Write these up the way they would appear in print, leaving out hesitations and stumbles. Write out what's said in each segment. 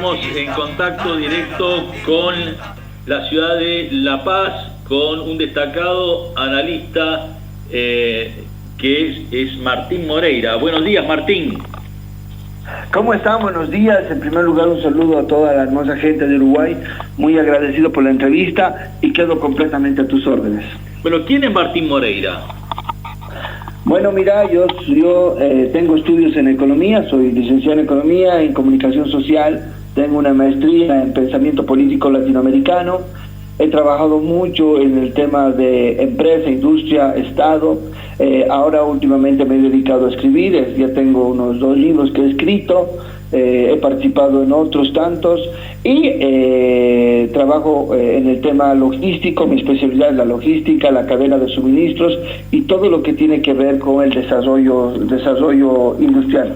estamos en contacto directo con la ciudad de La Paz, con un destacado analista que es Martín Moreira. Buenos días, Martín. ¿Cómo están? Buenos días. En primer lugar, un saludo a toda la hermosa gente de Uruguay. Muy agradecido por la entrevista y quedo completamente a tus órdenes. Bueno, ¿quién es Martín Moreira? Bueno, mira, yo tengo estudios en economía, soy licenciado en economía, en comunicación social, tengo una maestría en pensamiento político latinoamericano, he trabajado mucho en el tema de empresa, industria, Estado, ahora últimamente me he dedicado a escribir, ya tengo unos 2 libros que he escrito, he participado en otros tantos y trabajo en el tema logístico. Mi especialidad es la logística, la cadena de suministros y todo lo que tiene que ver con el desarrollo industrial.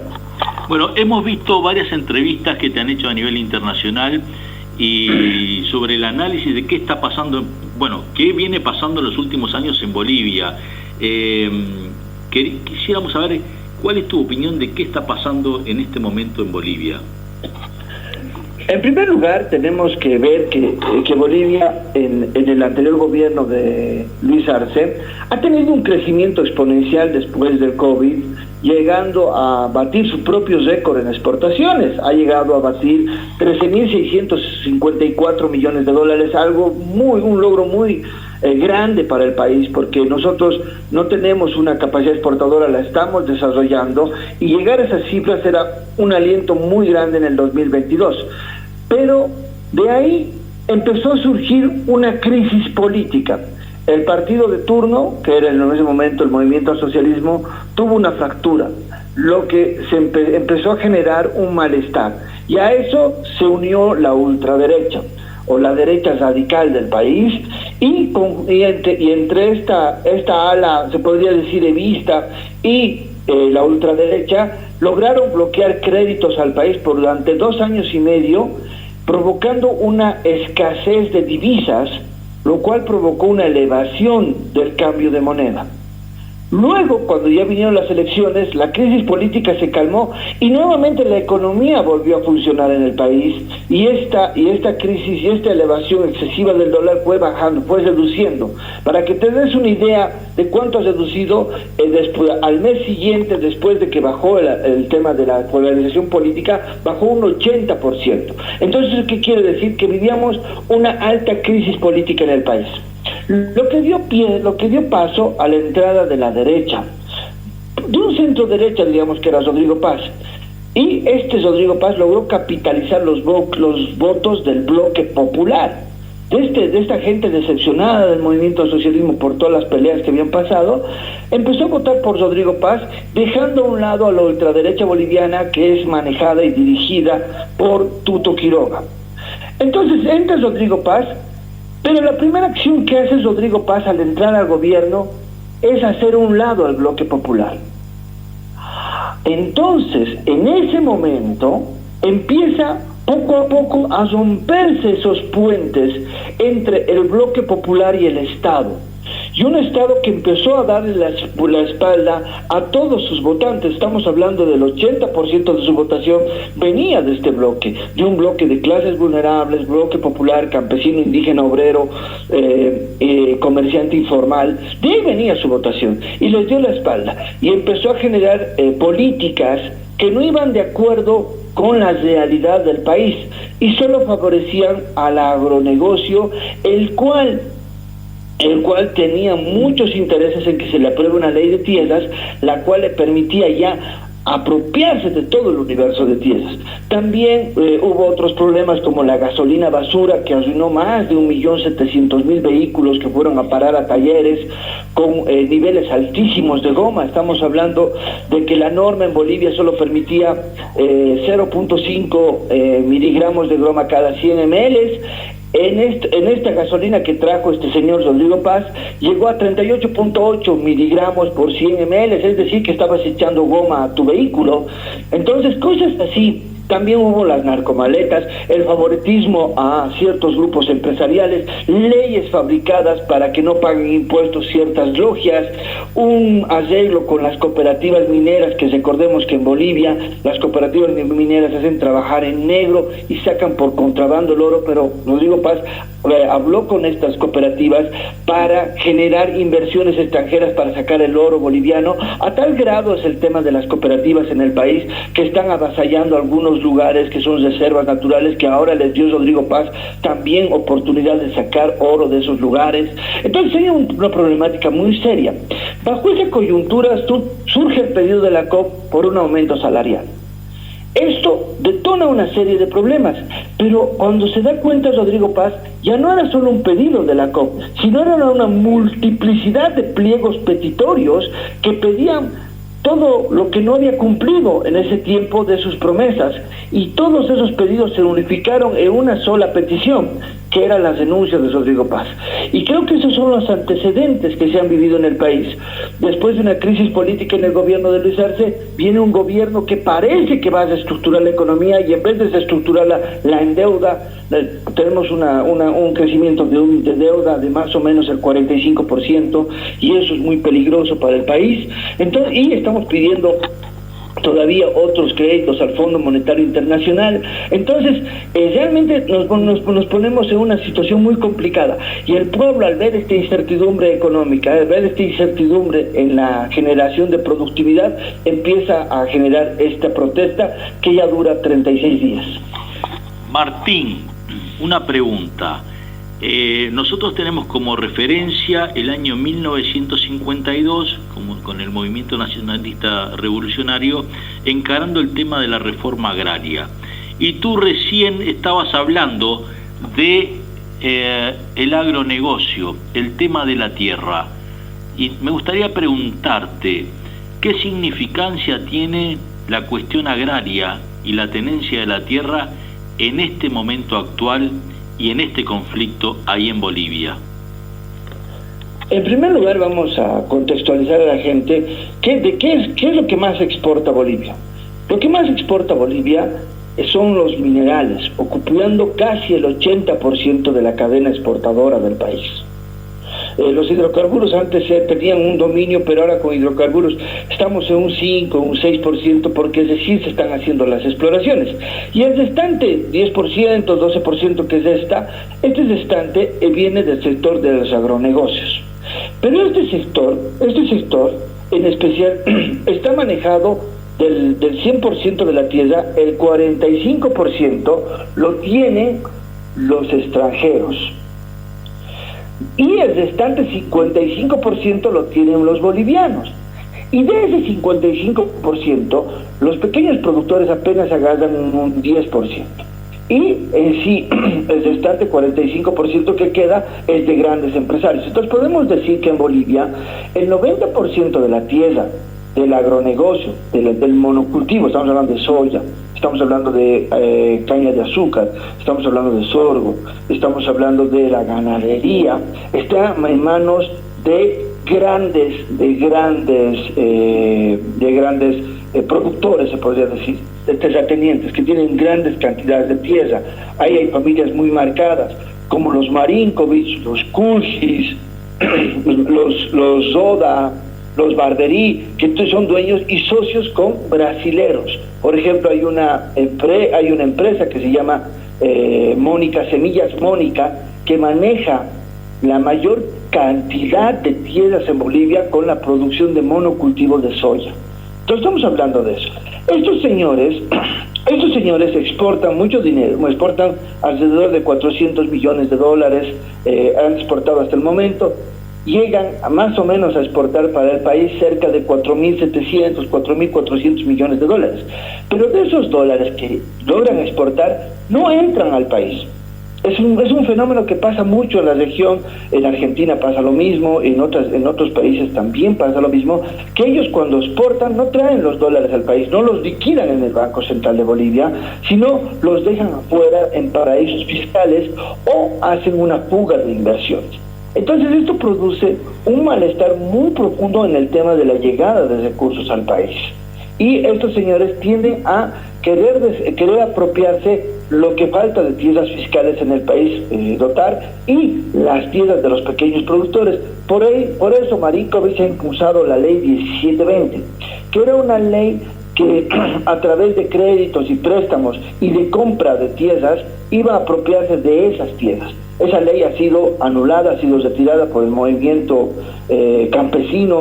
Bueno, hemos visto varias entrevistas que te han hecho a nivel internacional y sobre el análisis de qué está pasando, bueno, qué viene pasando en los últimos años en Bolivia. Quisiéramos saber cuál es tu opinión de qué está pasando en este momento en Bolivia. En primer lugar, tenemos que ver que Bolivia, en el anterior gobierno de Luis Arce, ha tenido un crecimiento exponencial después del COVID, llegando a batir su propio récord en exportaciones. Ha llegado a batir 13.654 millones de dólares, un logro muy grande para el país, porque nosotros no tenemos una capacidad exportadora, la estamos desarrollando, y llegar a esas cifras era un aliento muy grande en el 2022. Pero de ahí empezó a surgir una crisis política. El partido de turno, que era en ese momento el Movimiento al Socialismo, tuvo una fractura, lo que empezó a generar un malestar. Y a eso se unió la ultraderecha, o la derecha radical del país, y entre esta ala, se podría decir evista, y la ultraderecha, lograron bloquear créditos al país por durante 2 años y medio, provocando una escasez de divisas, lo cual provocó una elevación del cambio de moneda. Luego, cuando ya vinieron las elecciones, la crisis política se calmó y nuevamente la economía volvió a funcionar en el país, y esta crisis y esta elevación excesiva del dólar fue bajando, fue reduciendo. Para que te des una idea de cuánto ha reducido, al mes siguiente, después de que bajó el tema de la polarización política, bajó un 80%. Entonces, ¿qué quiere decir? Que vivíamos una alta crisis política en el país. Lo que dio paso a la entrada de la derecha, de un centro derecha, digamos, que era Rodrigo Paz, y Rodrigo Paz logró capitalizar los votos del bloque popular, de esta gente decepcionada del movimiento al socialismo por todas las peleas que habían pasado. Empezó a votar por Rodrigo Paz, dejando a un lado a la ultraderecha boliviana, que es manejada y dirigida por Tuto Quiroga. Entonces entra Rodrigo Paz, pero la primera acción que hace Rodrigo Paz al entrar al gobierno es hacer a un lado al bloque popular. Entonces, en ese momento, empieza poco a poco a romperse esos puentes entre el bloque popular y el Estado. Y un Estado que empezó a darle la espalda a todos sus votantes. Estamos hablando del 80% de su votación venía de este bloque, de un bloque de clases vulnerables, bloque popular, campesino, indígena, obrero, comerciante informal. De ahí venía su votación y les dio la espalda y empezó a generar políticas que no iban de acuerdo con la realidad del país y solo favorecían al agronegocio, el cual tenía muchos intereses en que se le apruebe una ley de tierras, la cual le permitía ya apropiarse de todo el universo de tierras. También hubo otros problemas como la gasolina basura, que arruinó más de 1.700.000 vehículos que fueron a parar a talleres con niveles altísimos de goma. Estamos hablando de que la norma en Bolivia solo permitía 0.5 miligramos de goma cada 100 ml. En esta gasolina que trajo este señor Rodrigo Paz, llegó a 38.8 miligramos por 100 ml, es decir, que estabas echando goma a tu vehículo. Entonces, cosas así También hubo las narcomaletas, el favoritismo a ciertos grupos empresariales, leyes fabricadas para que no paguen impuestos ciertas logias, un arreglo con las cooperativas mineras, que recordemos que en Bolivia las cooperativas mineras hacen trabajar en negro y sacan por contrabando el oro, pero Rodrigo Paz habló con estas cooperativas para generar inversiones extranjeras para sacar el oro boliviano. A tal grado es el tema de las cooperativas en el país que están avasallando algunos lugares que son reservas naturales, que ahora les dio Rodrigo Paz también oportunidad de sacar oro de esos lugares. Entonces sería una problemática muy seria. Bajo esa coyuntura surge el pedido de la COP por un aumento salarial. Esto detona una serie de problemas, pero cuando se da cuenta Rodrigo Paz, ya no era solo un pedido de la COP, sino era una multiplicidad de pliegos petitorios que pedían todo lo que no había cumplido en ese tiempo de sus promesas, y todos esos pedidos se unificaron en una sola petición, que era la renuncia de Rodrigo Paz. Y creo que esos son los antecedentes que se han vivido en el país. Después de una crisis política en el gobierno de Luis Arce, viene un gobierno que parece que va a reestructurar la economía, y en vez de reestructurarla, la endeuda. Tenemos un crecimiento de deuda de más o menos el 45%, y eso es muy peligroso para el país. Entonces, y estamos pidiendo todavía otros créditos al Fondo Monetario Internacional. Entonces, realmente nos ponemos en una situación muy complicada, y el pueblo, al ver esta incertidumbre económica, al ver esta incertidumbre en la generación de productividad, empieza a generar esta protesta que ya dura 36 días. Martín, una pregunta. Nosotros tenemos como referencia el año 1952, con el movimiento nacionalista revolucionario, encarando el tema de la reforma agraria. Y tú recién estabas hablando de el agronegocio, el tema de la tierra. Y me gustaría preguntarte, ¿qué significancia tiene la cuestión agraria y la tenencia de la tierra en este momento actual y en este conflicto ahí en Bolivia? En primer lugar, vamos a contextualizar a la gente qué es lo que más exporta Bolivia. Lo que más exporta Bolivia son los minerales, ocupando casi el 80% de la cadena exportadora del país. Los hidrocarburos antes tenían un dominio, pero ahora con hidrocarburos estamos en un 5, un 6%, porque es decir, se están haciendo las exploraciones. Y el restante, 10%, 12% que es este restante viene del sector de los agronegocios. Pero este sector en especial está manejado del 100% de la tierra, el 45% lo tienen los extranjeros. Y el restante 55% lo tienen los bolivianos. Y de ese 55%, los pequeños productores apenas agarran un 10%. Y en sí, el restante 45% que queda es de grandes empresarios. Entonces podemos decir que en Bolivia, el 90% de la tierra, del agronegocio, del monocultivo, estamos hablando de soya, estamos hablando de caña de azúcar, estamos hablando de sorgo, estamos hablando de la ganadería, está en manos de grandes productores, se podría decir, de terratenientes que tienen grandes cantidades de tierra. Ahí hay familias muy marcadas, como los Marinkovic, los Kulchis, los Zoda, los Barberí, que son dueños y socios con brasileros. Por ejemplo, hay una empresa que se llama Mónica, Semillas Mónica, que maneja la mayor cantidad de tierras en Bolivia con la producción de monocultivos de soya. Entonces estamos hablando de eso. Estos señores exportan mucho dinero, exportan alrededor de $400 millones, han exportado hasta el momento. Llegan a más o menos a exportar para el país cerca de 4.700, 4.400 millones de dólares. Pero de esos dólares que logran exportar, no entran al país. Es un fenómeno que pasa mucho en la región. En Argentina pasa lo mismo, en otros países también pasa lo mismo, que ellos cuando exportan no traen los dólares al país, no los liquidan en el Banco Central de Bolivia, sino los dejan afuera en paraísos fiscales o hacen una fuga de inversiones. Entonces esto produce un malestar muy profundo en el tema de la llegada de recursos al país. y estos señores tienden a querer apropiarse lo que falta de tierras fiscales en el país, dotar, y las tierras de los pequeños productores. Por eso Marinkovic ha impulsado la ley 1720, que era una ley que a través de créditos y préstamos y de compra de tierras iba a apropiarse de esas tierras. Esa ley ha sido anulada, ha sido retirada por el movimiento campesino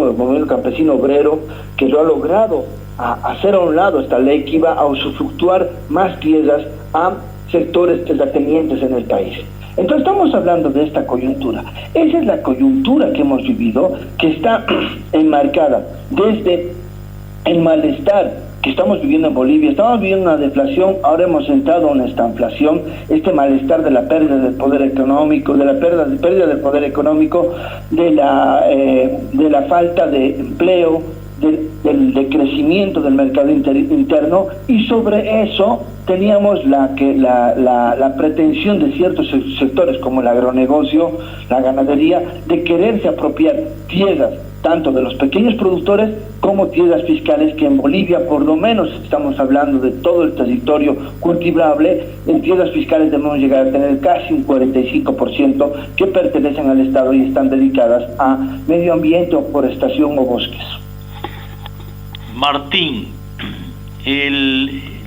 obrero, que lo ha logrado hacer a un lado esta ley que iba a usufructuar más tierras a sectores terratenientes en el país. Entonces estamos hablando de esta coyuntura. Esa es la coyuntura que hemos vivido, que está enmarcada desde el malestar que estamos viviendo en Bolivia. Estamos viviendo una deflación, ahora hemos entrado en una estanflación, este malestar de la pérdida del poder económico, de la pérdida del poder económico, de la falta de empleo, del decrecimiento del mercado interno, y sobre eso teníamos la pretensión de ciertos sectores como el agronegocio, la ganadería, de quererse apropiar tierras tanto de los pequeños productores como tierras fiscales, que en Bolivia por lo menos estamos hablando de todo el territorio cultivable. En tierras fiscales debemos llegar a tener casi un 45% que pertenecen al Estado y están dedicadas a medio ambiente o forestación o bosques. Martín,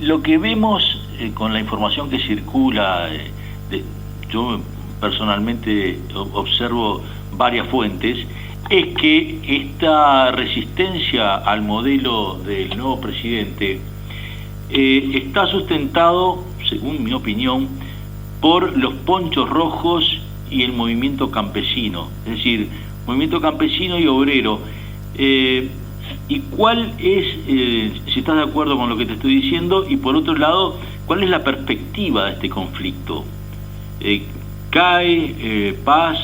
lo que vemos con la información que circula, yo personalmente observo varias fuentes, es que esta resistencia al modelo del nuevo presidente está sustentado, según mi opinión, por los ponchos rojos y el movimiento campesino, es decir, movimiento campesino y obrero. ¿Y cuál es, si estás de acuerdo con lo que te estoy diciendo, y por otro lado, cuál es la perspectiva de este conflicto? ¿Cae paz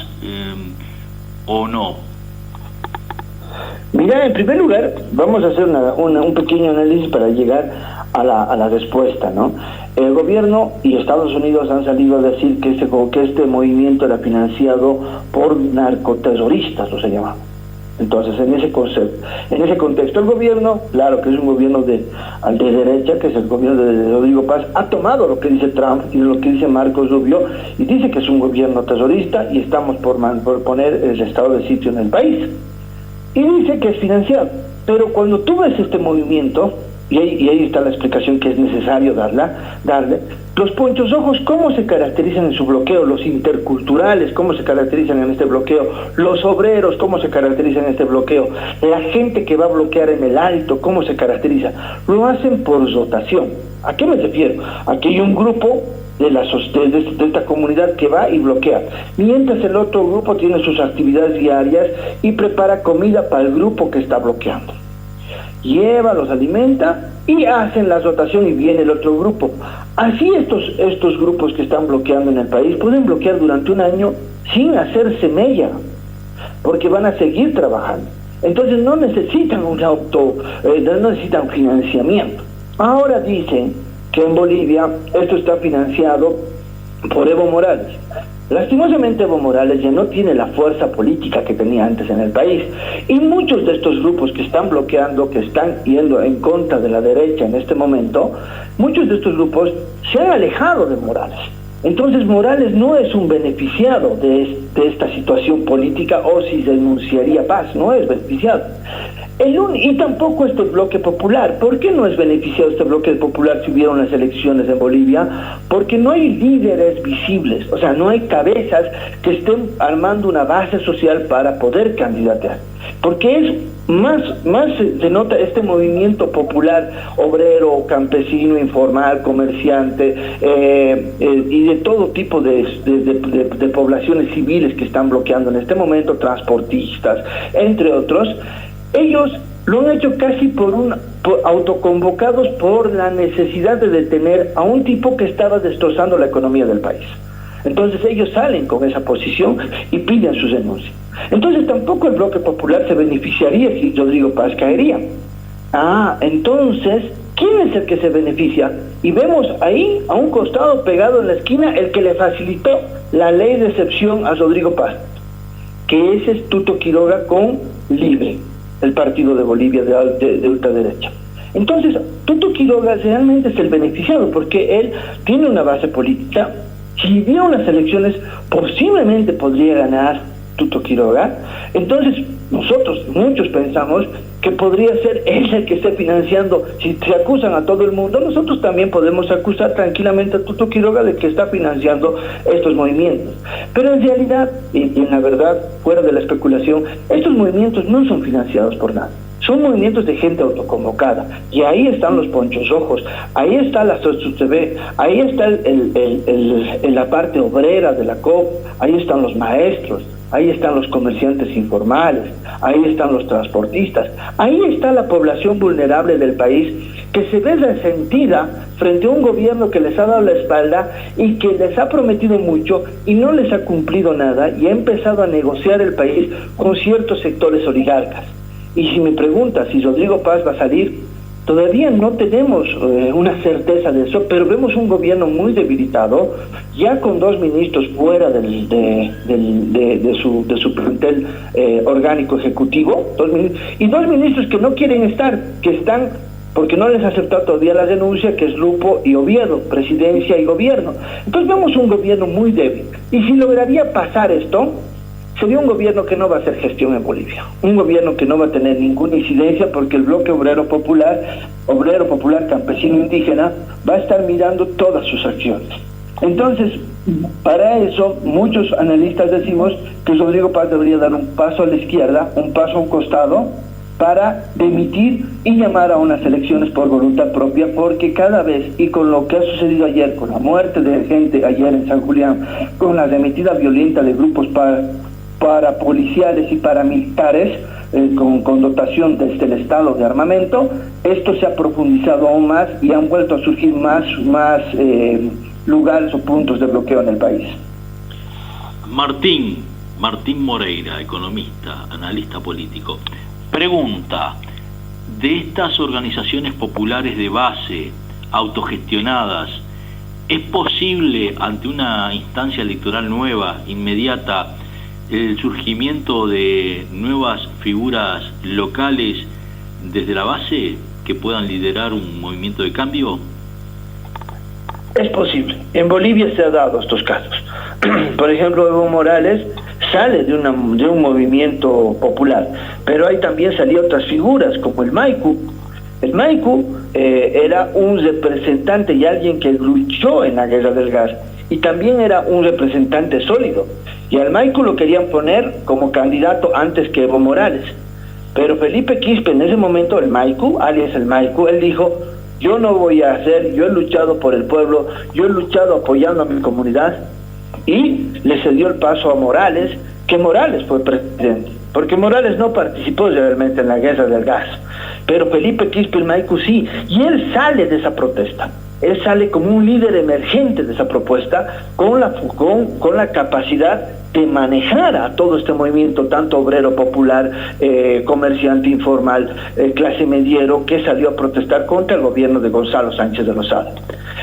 o no? Mira, en primer lugar, vamos a hacer un pequeño análisis para llegar a la respuesta, ¿no? El gobierno y Estados Unidos han salido a decir que este movimiento era financiado por narcoterroristas, lo se llama. Entonces, en ese contexto, el gobierno, claro que es un gobierno de derecha, que es el gobierno de Rodrigo Paz, ha tomado lo que dice Trump y lo que dice Marcos Rubio, y dice que es un gobierno terrorista y estamos por poner el estado de sitio en el país. Y dice que es financiado. Pero cuando tú ves este movimiento, y ahí está la explicación que es necesario darle, los ponchos rojos, ¿cómo se caracterizan en su bloqueo? Los interculturales, ¿cómo se caracterizan en este bloqueo? Los obreros, ¿cómo se caracterizan en este bloqueo? La gente que va a bloquear en el alto, ¿cómo se caracteriza? Lo hacen por rotación. ¿A qué me refiero? Aquí hay un grupo de esta comunidad que va y bloquea, mientras el otro grupo tiene sus actividades diarias y prepara comida para el grupo que está bloqueando. Lleva, los alimenta y hacen la rotación y viene el otro grupo. Así estos grupos que están bloqueando en el país pueden bloquear durante un año sin hacerse mella, porque van a seguir trabajando. Entonces no necesitan no necesitan financiamiento. Ahora dicen que en Bolivia esto está financiado por Evo Morales. Lastimosamente Evo Morales ya no tiene la fuerza política que tenía antes en el país, y muchos de estos grupos que están bloqueando, que están yendo en contra de la derecha en este momento, muchos de estos grupos se han alejado de Morales. Entonces Morales no es un beneficiado de esta situación política, o si denunciaría paz, no es beneficiado. Y tampoco este bloque popular. ¿Por qué no es beneficiado este bloque popular si hubieron las elecciones en Bolivia? Porque no hay líderes visibles, o sea, no hay cabezas que estén armando una base social para poder candidatear. Porque es más se nota este movimiento popular, obrero, campesino, informal, comerciante, y de todo tipo de poblaciones civiles que están bloqueando en este momento, transportistas, entre otros. Ellos lo han hecho casi autoconvocados por la necesidad de detener a un tipo que estaba destrozando la economía del país. Entonces ellos salen con esa posición y piden sus denuncias. Entonces tampoco el bloque popular se beneficiaría si Rodrigo Paz caería. Entonces, ¿quién es el que se beneficia? Y vemos ahí, a un costado pegado en la esquina, el que le facilitó la ley de excepción a Rodrigo Paz, que es Tuto Quiroga con Libre, el partido de Bolivia de ultraderecha. Entonces, Tuto Quiroga realmente es el beneficiado, porque él tiene una base política. Si hubiera unas elecciones, posiblemente podría ganar Tuto Quiroga. Entonces, muchos pensamos que podría ser él el que esté financiando. Si se acusan a todo el mundo, nosotros también podemos acusar tranquilamente a Tuto Quiroga de que está financiando estos movimientos. Pero en realidad, y en la verdad, fuera de la especulación, estos movimientos no son financiados por nada. Son movimientos de gente autoconvocada, y ahí están los ponchos rojos, ahí está la SOSUTV, ahí está la parte obrera de la COP, ahí están los maestros, ahí están los comerciantes informales, ahí están los transportistas, ahí está la población vulnerable del país que se ve resentida frente a un gobierno que les ha dado la espalda y que les ha prometido mucho y no les ha cumplido nada, y ha empezado a negociar el país con ciertos sectores oligarcas. Y si me preguntas si Rodrigo Paz va a salir, todavía no tenemos una certeza de eso, pero vemos un gobierno muy debilitado, ya con 2 ministros fuera de su plantel orgánico ejecutivo, y 2 ministros que no quieren estar, que están porque no les ha aceptado todavía la denuncia, que es Lupo y Oviedo, presidencia y gobierno. Entonces vemos un gobierno muy débil. Y si lograría pasar esto, sería un gobierno que no va a hacer gestión en Bolivia, un gobierno que no va a tener ninguna incidencia, porque el bloque obrero popular, campesino indígena, va a estar mirando todas sus acciones. Entonces, para eso, muchos analistas decimos que Rodrigo Paz debería dar un paso a la izquierda, un paso a un costado, para demitir y llamar a unas elecciones por voluntad propia, porque cada vez, y con lo que ha sucedido ayer, con la muerte de gente ayer en San Julián, con la arremetida violenta de grupos parapoliciales y paramilitares, con dotación desde el Estado de armamento, esto se ha profundizado aún más y han vuelto a surgir más lugares o puntos de bloqueo en el país. Martín Moreira, economista, analista político, pregunta: de estas organizaciones populares de base, autogestionadas, ¿es posible ante una instancia electoral nueva, inmediata, el surgimiento de nuevas figuras locales desde la base que puedan liderar un movimiento de cambio? Es posible. En Bolivia se han dado estos casos. Por ejemplo, Evo Morales sale de un movimiento popular, pero ahí también salían otras figuras como el Maicu. El Maicu era un representante y alguien que luchó en la guerra del gas, y también era un representante sólido, y al Maicu lo querían poner como candidato antes que Evo Morales, pero Felipe Quispe en ese momento, el Maicu, alias el Maicu, él dijo: yo no voy a hacer, yo he luchado por el pueblo, yo he luchado apoyando a mi comunidad, y le cedió el paso a Morales, que Morales fue presidente, porque Morales no participó realmente en la guerra del gas, pero Felipe Quispe, el Maicu, sí, y él sale de esa protesta. Él sale como un líder emergente de esa propuesta, con la capacidad de manejar a todo este movimiento, tanto obrero popular, comerciante informal, clase mediero, que salió a protestar contra el gobierno de Gonzalo Sánchez de Lozada.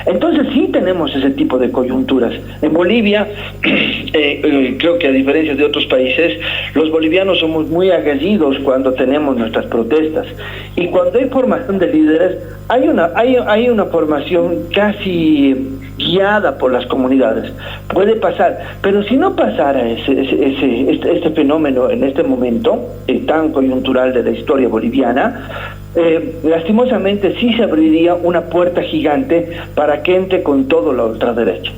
Entonces sí tenemos ese tipo de coyunturas. En Bolivia, creo que a diferencia de otros países, los bolivianos somos muy aguerridos cuando tenemos nuestras protestas. Y cuando hay formación de líderes, hay una formación casi guiada por las comunidades. Puede pasar, pero si no pasara este fenómeno en este momento tan coyuntural de la historia boliviana, lastimosamente sí se abriría una puerta gigante para que entre con todo la ultraderecha.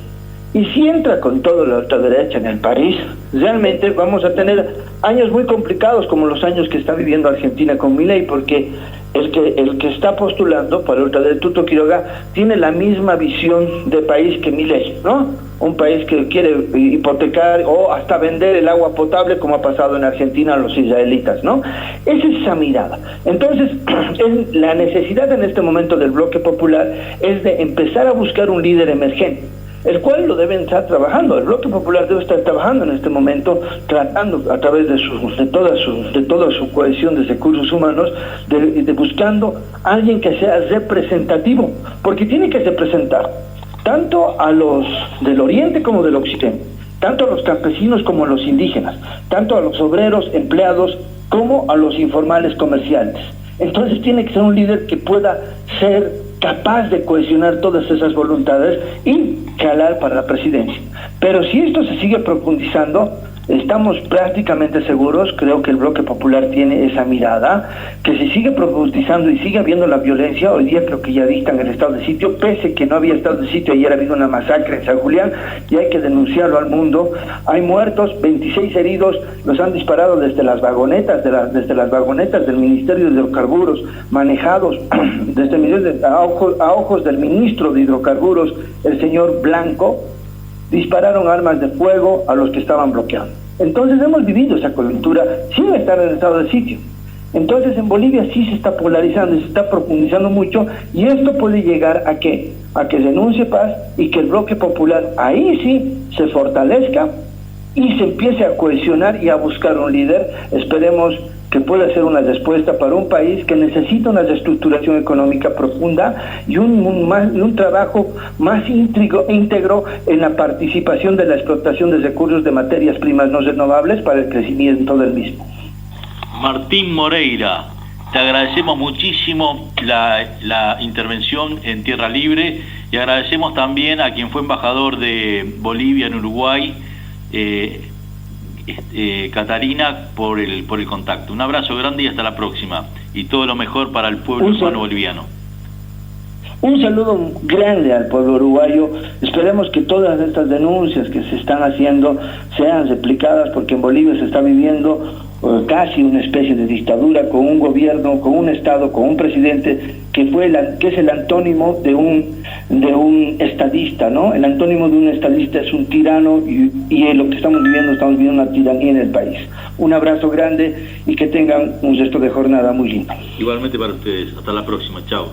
Y si entra con toda la ultraderecha en el país, realmente vamos a tener años muy complicados, como los años que está viviendo Argentina con Milei, porque el que está postulando para el ultraderecha, Tuto Quiroga, tiene la misma visión de país que Milei, ¿no? Un país que quiere hipotecar o hasta vender el agua potable, como ha pasado en Argentina a los israelitas, ¿no? Esa es esa mirada. Entonces, la necesidad en este momento del bloque popular es de empezar a buscar un líder emergente, el cual lo deben estar trabajando. El bloque popular debe estar trabajando en este momento, tratando a través de toda su cohesión de recursos humanos, de buscando a alguien que sea representativo, porque tiene que representar tanto a los del oriente como del occidente, tanto a los campesinos como a los indígenas, tanto a los obreros, empleados, como a los informales comerciantes. Entonces tiene que ser un líder que pueda ser capaz de cohesionar todas esas voluntades y jalar para la presidencia. Pero si esto se sigue profundizando, estamos prácticamente seguros, creo que el Bloque Popular tiene esa mirada, que si sigue profundizando y sigue habiendo la violencia, hoy día creo que ya dictan el estado de sitio, pese que no había estado de sitio, ayer ha habido una masacre en San Julián, y hay que denunciarlo al mundo. Hay muertos, 26 heridos, los han disparado desde las vagonetas, del Ministerio de Hidrocarburos, manejados a ojos del ministro de Hidrocarburos, el señor Blanco. Dispararon armas de fuego a los que estaban bloqueando. Entonces hemos vivido esa coyuntura sin estar en estado de sitio. Entonces en Bolivia sí se está polarizando y se está profundizando mucho, y esto puede llegar a que se anuncie paz y que el Bloque Popular ahí sí se fortalezca y se empiece a cohesionar y a buscar un líder. Esperemos que pueda ser una respuesta para un país que necesita una reestructuración económica profunda y un trabajo más íntegro en la participación de la explotación de recursos de materias primas no renovables para el crecimiento del mismo. Martín Moreira, te agradecemos muchísimo la intervención en Tierra Libre, y agradecemos también a quien fue embajador de Bolivia en Uruguay, Catarina, por el contacto. Un abrazo grande y hasta la próxima, y todo lo mejor para el pueblo humano boliviano. Un saludo grande al pueblo uruguayo. Esperemos que todas estas denuncias que se están haciendo sean replicadas, porque en Bolivia se está viviendo casi una especie de dictadura, con un gobierno, con un estado, con un presidente que es el antónimo de un estadista, ¿no? El antónimo de un estadista es un tirano, y lo que estamos viviendo una tiranía en el país. Un abrazo grande y que tengan un resto de jornada muy lindo. Igualmente para ustedes. Hasta la próxima. Chao.